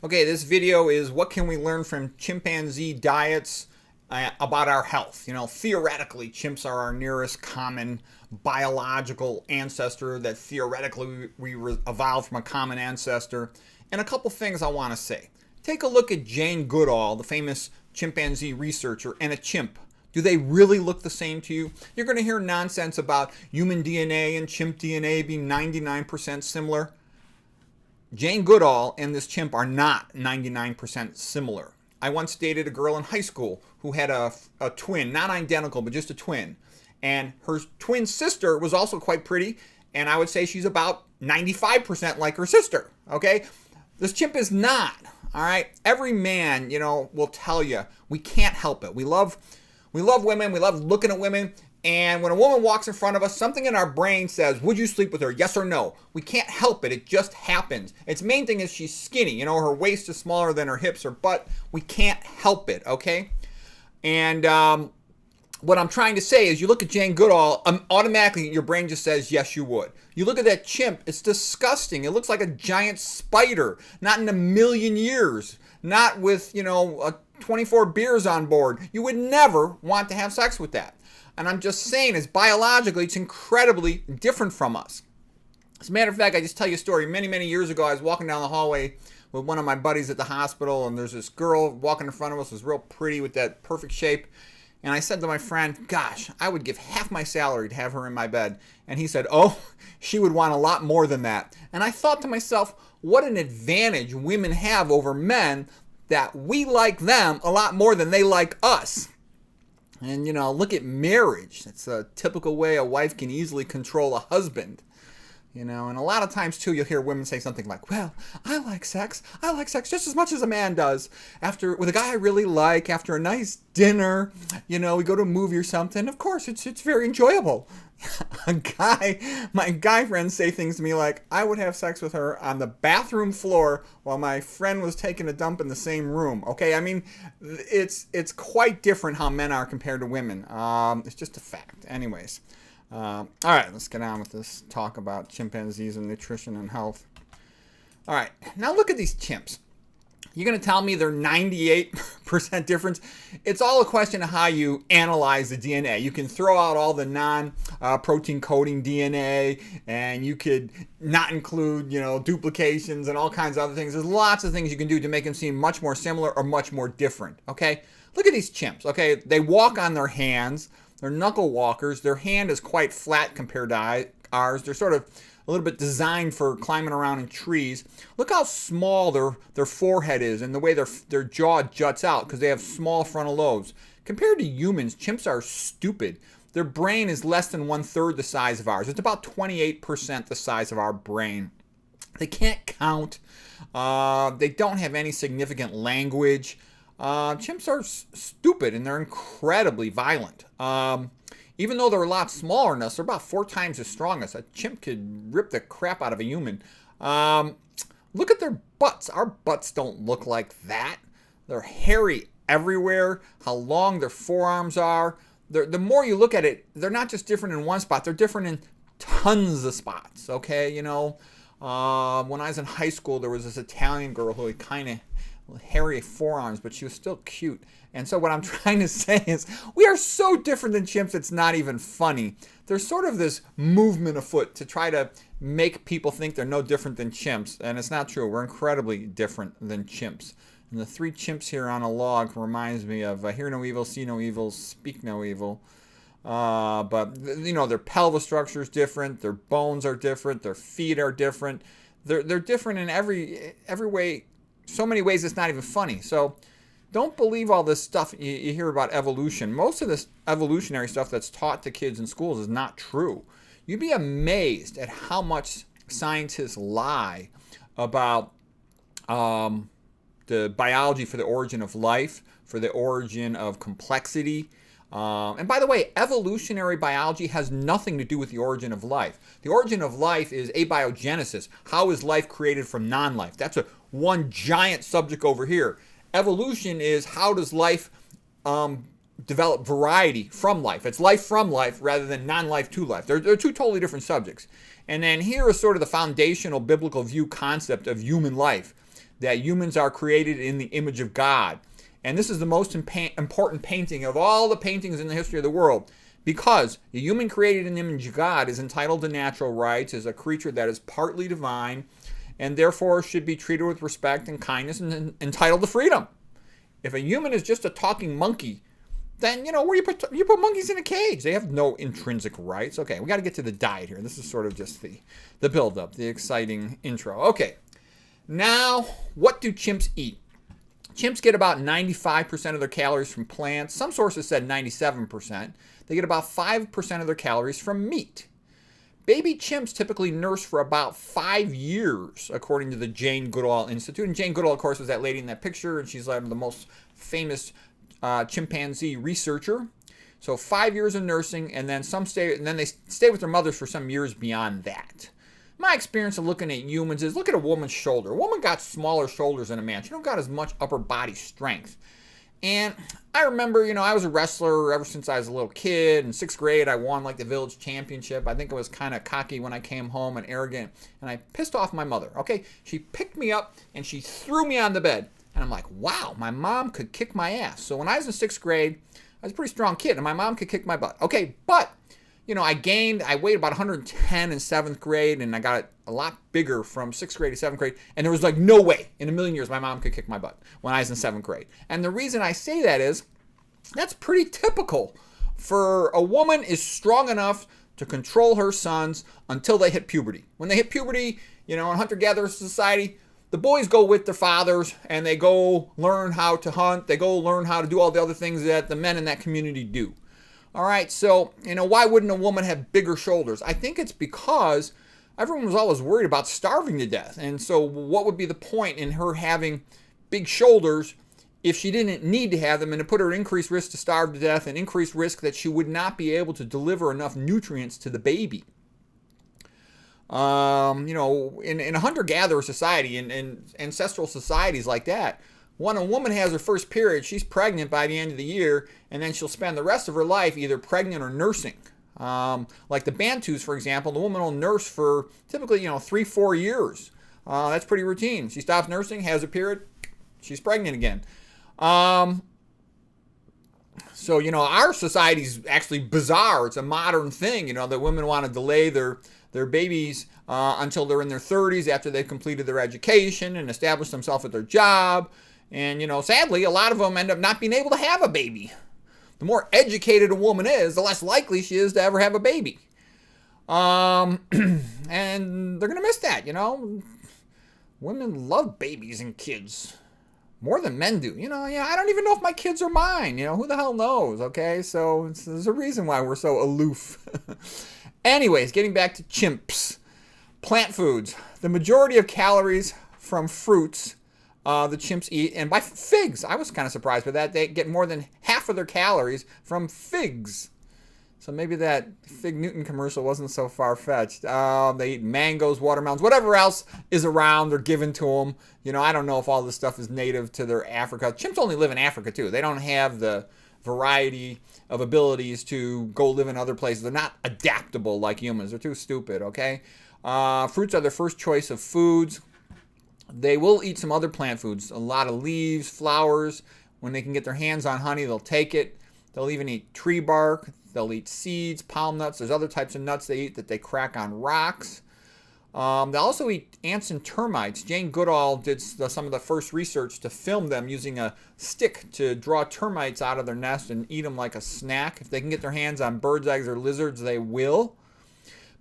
Okay, this video is what can we learn from chimpanzee diets about our health. Theoretically, chimps are our nearest common biological ancestor, that theoretically we evolved from a common ancestor. And a couple things I want to say. Take a look at Jane Goodall, the famous chimpanzee researcher, and a chimp. Do they really look the same to you? You're going to hear nonsense about human DNA and chimp DNA being 99% similar. Jane Goodall and this chimp are not 99% similar. I once dated a girl in high school who had a twin, not identical, but just a twin. And her twin sister was also quite pretty, and I would say she's about 95% like her sister, okay? This chimp is not, all right? Every man, will tell you, we can't help it. We love women, we love looking at women, and when a woman walks in front of us, something in our brain says, would you sleep with her, yes or no? We can't help it. It just happens. Its main thing is she's skinny. Her waist is smaller than her hips or butt. We can't help it, okay? And what I'm trying to say is you look at Jane Goodall, automatically your brain just says, yes, you would. You look at that chimp, it's disgusting. It looks like a giant spider. Not in a million years. Not with, 24 beers on board. You would never want to have sex with that. And I'm just saying, as biologically, it's incredibly different from us. As a matter of fact, I just tell you a story. Many, many years ago, I was walking down the hallway with one of my buddies at the hospital, and there's this girl walking in front of us, was real pretty with that perfect shape. And I said to my friend, gosh, I would give half my salary to have her in my bed. And he said, oh, she would want a lot more than that. And I thought to myself, what an advantage women have over men, that we like them a lot more than they like us. And, look at marriage. It's a typical way a wife can easily control a husband. And a lot of times, too, you'll hear women say something like, well, I like sex just as much as a man does. With a guy I really like, after a nice dinner, we go to a movie or something. Of course, it's very enjoyable. My guy friends say things to me like, I would have sex with her on the bathroom floor while my friend was taking a dump in the same room. Okay, I mean, it's quite different how men are compared to women. It's just a fact. Anyways. All right, let's get on with this talk about chimpanzees and nutrition and health. All right, now look at these chimps. You're going to tell me they're 98% difference? It's all a question of how you analyze the DNA. You can throw out all the non-protein coding DNA, and you could not include, duplications and all kinds of other things. There's lots of things you can do to make them seem much more similar or much more different, okay? Look at these chimps, okay? They walk on their hands. They're knuckle walkers. Their hand is quite flat compared to ours. They're sort of a little bit designed for climbing around in trees. Look how small their forehead is and the way their jaw juts out because they have small frontal lobes. Compared to humans, chimps are stupid. Their brain is less than 1/3 the size of ours. It's about 28% the size of our brain. They can't count. They don't have any significant language. Chimps are stupid and they're incredibly violent. Even though they're a lot smaller than us, they're about 4 times as strong as us. A chimp could rip the crap out of a human. Look at their butts. Our butts don't look like that. They're hairy everywhere. How long their forearms are. The more you look at it, they're not just different in one spot. They're different in tons of spots. Okay, when I was in high school, there was this Italian girl who had kind of hairy forearms, but she was still cute. And so what I'm trying to say is we are so different than chimps, it's not even funny. There's sort of this movement afoot to try to make people think they're no different than chimps, and it's not true. We're incredibly different than chimps. And the 3 chimps here on a log reminds me of hear no evil, see no evil, speak no evil. But their pelvis structure is different, their bones are different, their feet are different. They're different in every way. So many ways it's not even funny. So don't believe all this stuff you hear about evolution. Most of this evolutionary stuff that's taught to kids in schools is not true. You'd be amazed at how much scientists lie about the biology for the origin of life, for the origin of complexity. And by the way, evolutionary biology has nothing to do with the origin of life. The origin of life is abiogenesis. How is life created from non-life? That's one giant subject over here. Evolution is how does life develop variety from life. It's life from life rather than non-life to life. They're 2 totally different subjects. And then here is sort of the foundational biblical view concept of human life. that humans are created in the image of God. And this is the most important painting of all the paintings in the history of the world. Because the human created in the image of God is entitled to natural rights, is a creature that is partly divine, and therefore should be treated with respect and kindness and entitled to freedom. If a human is just a talking monkey, then, where you put monkeys in a cage. They have no intrinsic rights. Okay, we got to get to the diet here. This is sort of just the build-up, the exciting intro. Okay, now, what do chimps eat? Chimps get about 95% of their calories from plants. Some sources said 97%. They get about 5% of their calories from meat. Baby chimps typically nurse for about 5 years, according to the Jane Goodall Institute. And Jane Goodall, of course, was that lady in that picture, and she's like the most famous chimpanzee researcher. So 5 years of nursing, and then they stay with their mothers for some years beyond that. My experience of looking at humans is, look at a woman's shoulder. A woman got smaller shoulders than a man. She don't got as much upper body strength. And I remember, I was a wrestler ever since I was a little kid. In 6th grade, I won like the village championship. I think I was kind of cocky when I came home and arrogant. And I pissed off my mother, okay? She picked me up and she threw me on the bed. And I'm like, wow, my mom could kick my ass. So when I was in 6th grade, I was a pretty strong kid and my mom could kick my butt. Okay, but I weighed about 110 in 7th grade, and I got a lot bigger from 6th grade to 7th grade, and there was like no way in a million years my mom could kick my butt when I was in 7th grade. And the reason I say that is, that's pretty typical for a woman is strong enough to control her sons until they hit puberty. When they hit puberty, in hunter-gatherer society, the boys go with their fathers, and they go learn how to hunt, they go learn how to do all the other things that the men in that community do. All right, so, why wouldn't a woman have bigger shoulders? I think it's because everyone was always worried about starving to death. And so what would be the point in her having big shoulders if she didn't need to have them, and to put her at increased risk to starve to death and increased risk that she would not be able to deliver enough nutrients to the baby? In a hunter-gatherer society, in ancestral societies like that, when a woman has her first period, she's pregnant by the end of the year, and then she'll spend the rest of her life either pregnant or nursing. Like the Bantus, for example, the woman will nurse for typically, 3-4 years. That's pretty routine. She stops nursing, has a period, she's pregnant again. So, our society's actually bizarre. It's a modern thing, that women want to delay their babies until they're in their 30s after they've completed their education and established themselves at their job. And, sadly, a lot of them end up not being able to have a baby. The more educated a woman is, the less likely she is to ever have a baby. And they're going to miss that, Women love babies and kids more than men do. I don't even know if my kids are mine. Who the hell knows, okay? So there's a reason why we're so aloof. Anyways, getting back to chimps. Plant foods. The majority of calories from fruits the chimps eat, and by figs. I was kind of surprised by that. They get more than half of their calories from figs. So maybe that Fig Newton commercial wasn't so far-fetched. They eat mangoes, watermelons, whatever else is around, they're given to them. I don't know if all this stuff is native to their Africa. Chimps only live in Africa, too. They don't have the variety of abilities to go live in other places. They're not adaptable like humans. They're too stupid, okay? Fruits are their first choice of foods. They will eat some other plant foods, a lot of leaves, flowers. When they can get their hands on honey, they'll take it. They'll even eat tree bark. They'll eat seeds, palm nuts. There's other types of nuts they eat that they crack on rocks. They'll also eat ants and termites. Jane Goodall did some of the first research to film them using a stick to draw termites out of their nest and eat them like a snack. If they can get their hands on birds' eggs or lizards, they will.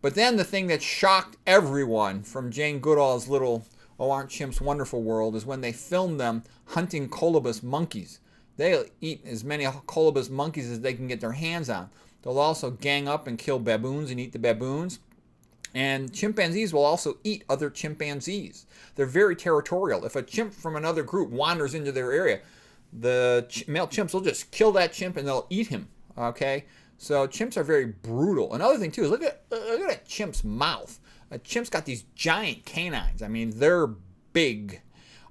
But then the thing that shocked everyone from Jane Goodall's little Aren't Chimps Wonderful World is when they filmed them hunting colobus monkeys. They'll eat as many colobus monkeys as they can get their hands on. They'll also gang up and kill baboons and eat the baboons. And chimpanzees will also eat other chimpanzees. They're very territorial. If a chimp from another group wanders into their area, the male chimps will just kill that chimp and they'll eat him. Okay? So chimps are very brutal. Another thing too is look at a chimp's mouth. A chimp's got these giant canines. I mean, they're big.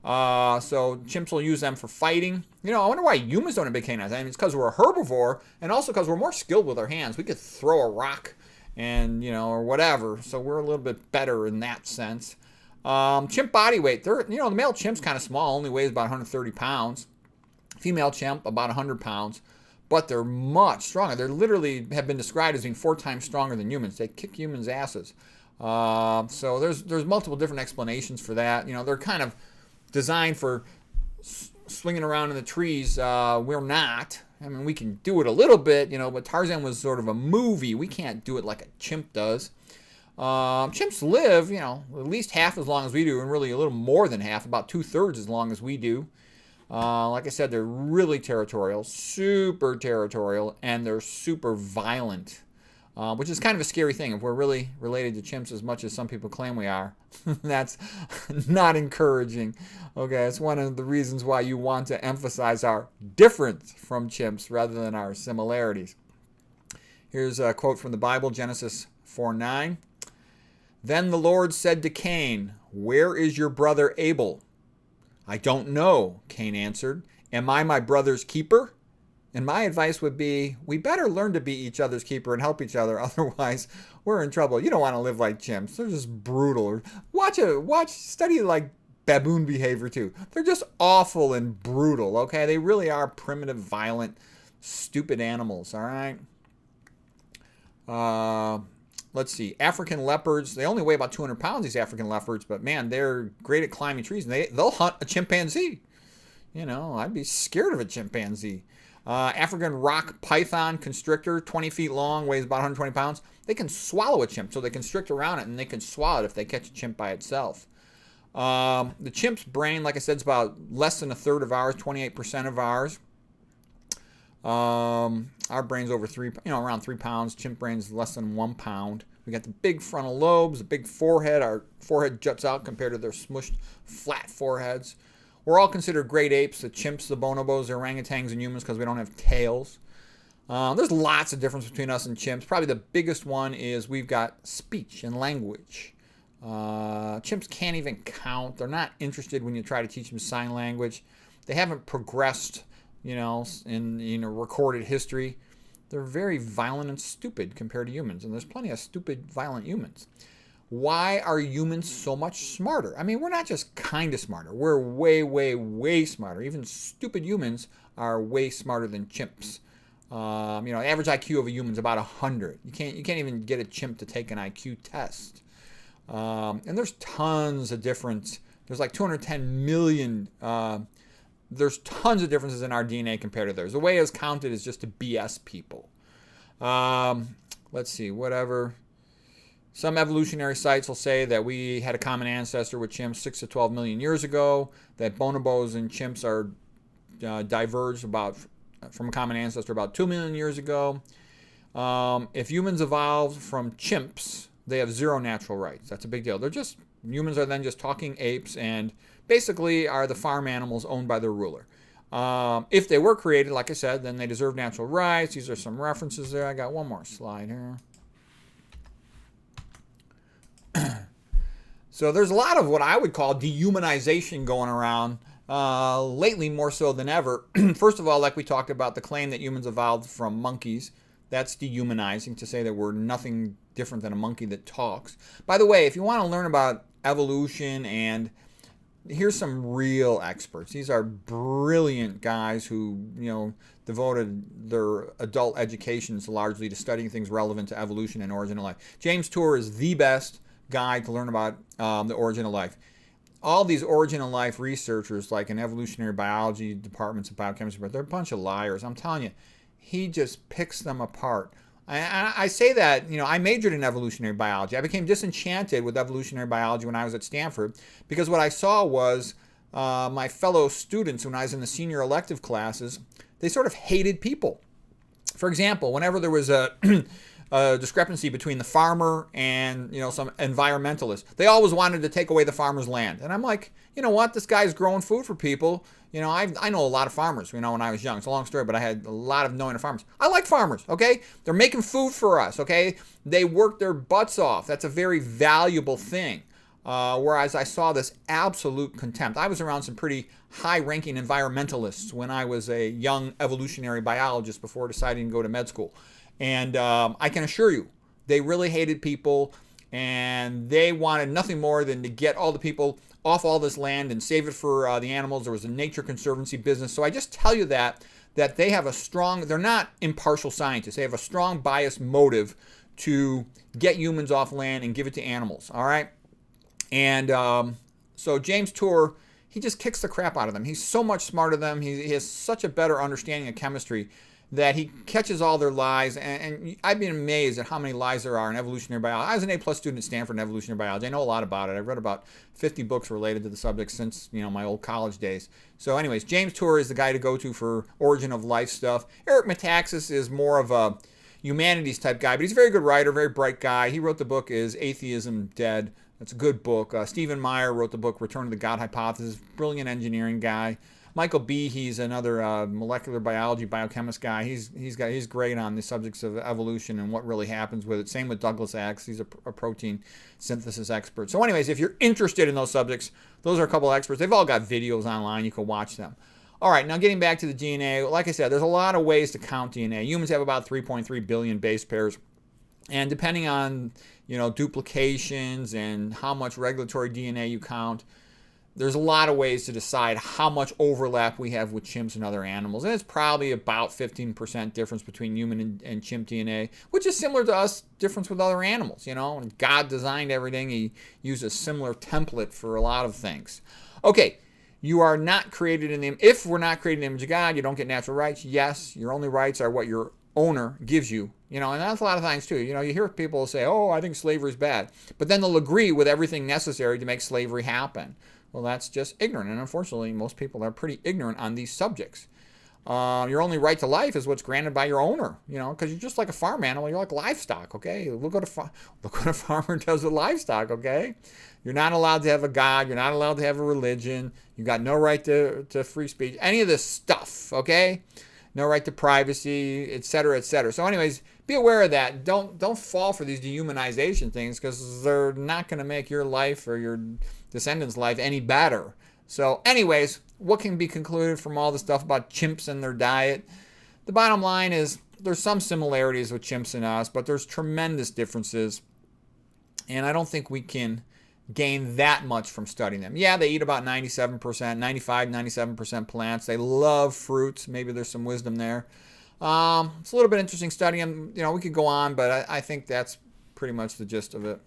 So chimps will use them for fighting. I wonder why humans don't have big canines. I mean, it's because we're a herbivore, and also because we're more skilled with our hands. We could throw a rock and, or whatever. So we're a little bit better in that sense. Chimp body weight. The male chimp's kind of small, only weighs about 130 pounds. Female chimp, about 100 pounds. But they're much stronger. They literally have been described as being 4 times stronger than humans. They kick humans' asses. So there's multiple different explanations for that. They're kind of designed for swinging around in the trees. We're not. I mean, we can do it a little bit, but Tarzan was sort of a movie. We can't do it like a chimp does. Chimps live, at least half as long as we do, and really a little more than half, about 2/3 as long as we do. Like I said, they're really territorial, super territorial, and they're super violent, which is kind of a scary thing. If we're really related to chimps as much as some people claim we are, that's not encouraging. Okay, it's one of the reasons why you want to emphasize our difference from chimps rather than our similarities. Here's a quote from the Bible, Genesis 4:9. Then the Lord said to Cain, "Where is your brother Abel?" "I don't know," Cain answered. "Am I my brother's keeper?" And my advice would be, we better learn to be each other's keeper and help each other. Otherwise, we're in trouble. You don't want to live like chimps. They're just brutal. Study like baboon behavior too. They're just awful and brutal, okay? They really are primitive, violent, stupid animals, all right? Let's see. African leopards, they only weigh about 200 pounds, these African leopards, but man, they're great at climbing trees, and they'll hunt a chimpanzee. I'd be scared of a chimpanzee. African rock python constrictor, 20 feet long, weighs about 120 pounds. They can swallow a chimp, so they constrict around it, and they can swallow it if they catch a chimp by itself. The chimp's brain, like I said, is about less than 1/3 of ours, 28% of ours. Our brain's over around 3 pounds. Chimp brain's less than 1 pound. We got the big frontal lobes, the big forehead. Our forehead juts out compared to their smushed, flat foreheads. We're all considered great apes, the chimps, the bonobos, the orangutans, and humans, because we don't have tails. There's lots of difference between us and chimps. Probably the biggest one is we've got speech and language. Chimps can't even count. They're not interested when you try to teach them sign language. They haven't progressed, in recorded history. They're very violent and stupid compared to humans, and there's plenty of stupid, violent humans. Why are humans so much smarter? I mean, we're not just kind of smarter. We're way, way, way smarter. Even stupid humans are way smarter than chimps. Average IQ of a human is about 100. You can't even get a chimp to take an IQ test. And there's tons of difference. There's like 210 million. There's tons of differences in our DNA compared to theirs. The way it's counted is just to BS people. Let's see, whatever. Some evolutionary sites will say that we had a common ancestor with chimps 6 to 12 million years ago, that bonobos and chimps are diverged from a common ancestor about 2 million years ago. If humans evolved from chimps, they have 0 natural rights. That's a big deal. Humans are then just talking apes and basically are the farm animals owned by their ruler. If they were created, like I said, then they deserve natural rights. These are some references there. I got one more slide here. So there's a lot of what I would call dehumanization going around lately, more so than ever. First of all, like we talked about, the claim that humans evolved from monkeys. That's dehumanizing, to say that we're nothing different than a monkey that talks. By the way, if you want to learn about evolution, and here's some real experts. These are brilliant guys who, devoted their adult educations largely to studying things relevant to evolution and origin of life. James Tour is the best guide to learn about the origin of life. All these origin of life researchers, like in evolutionary biology departments of biochemistry, but they're a bunch of liars. I'm telling you, he just picks them apart. I say that, I majored in evolutionary biology. I became disenchanted with evolutionary biology when I was at Stanford, because what I saw was my fellow students, when I was in the senior elective classes, they sort of hated people. For example, whenever there was a discrepancy between the farmer and some environmentalist, they always wanted to take away the farmer's land. And I'm like, you know what? This guy's growing food for people. I know a lot of farmers. When I was young, it's a long story, but I had a lot of knowing of farmers. I like farmers. Okay, they're making food for us. Okay, they work their butts off. That's a very valuable thing. Whereas I saw this absolute contempt. I was around some pretty high-ranking environmentalists when I was a young evolutionary biologist before deciding to go to med school. And I can assure you, they really hated people. and they wanted nothing more than to get all the people off all this land and save it for the animals. There was a nature conservancy business. So I just tell you that they have a strong, they're not impartial scientists. They have a strong bias motive to get humans off land and give it to animals. All right. And so James Tour, he just kicks the crap out of them. He's so much smarter than them. He has such a better understanding of chemistry that he catches all their lies. And I've been amazed at how many lies there are in evolutionary biology. I was an A+ student at Stanford in evolutionary biology. I know a lot about it. I've read about 50 books related to the subject since, my old college days. So anyways, James Tour is the guy to go to for origin of life stuff. Eric Metaxas is more of a humanities type guy, but he's a very good writer, very bright guy. He wrote the book Is Atheism Dead? That's a good book. Stephen Meyer wrote the book Return to the God Hypothesis. Brilliant engineering guy. Michael B. He's another molecular biology biochemist guy. He's great on the subjects of evolution and what really happens with it. Same with Douglas X. He's a protein synthesis expert. So anyways, if you're interested in those subjects, those are a couple of experts. They've all got videos online. You can watch them. All right, now getting back to the DNA. Like I said, there's a lot of ways to count DNA. Humans have about 3.3 billion base pairs. And depending on, duplications and how much regulatory DNA you count, there's a lot of ways to decide how much overlap we have with chimps and other animals. And it's probably about 15% difference between human and chimp DNA, which is similar to us difference with other animals. When God designed everything, he used a similar template for a lot of things. Okay, you are not created in the, if we're not created in the image of God, you don't get natural rights. Yes, your only rights are what your owner gives you. And that's a lot of things too. You hear people say, oh, I think slavery is bad. But then they'll agree with everything necessary to make slavery happen. Well, that's just ignorant. And unfortunately, most people are pretty ignorant on these subjects. Your only right to life is what's granted by your owner, because you're just like a farm animal. You're like livestock, okay? Look what a farmer does with livestock, okay? You're not allowed to have a God. You're not allowed to have a religion. You got no right to free speech. Any of this stuff, okay? No right to privacy, et cetera, et cetera. So anyways, be aware of that. Don't fall for these dehumanization things, because they're not going to make your life or your descendants' life any better. So anyways, what can be concluded from all the stuff about chimps and their diet? The bottom line is there's some similarities with chimps and us, but there's tremendous differences. And I don't think we can gain that much from studying them. Yeah, they eat about 97% plants. They love fruits. Maybe there's some wisdom there. It's a little bit interesting studying them. We could go on, but I think that's pretty much the gist of it.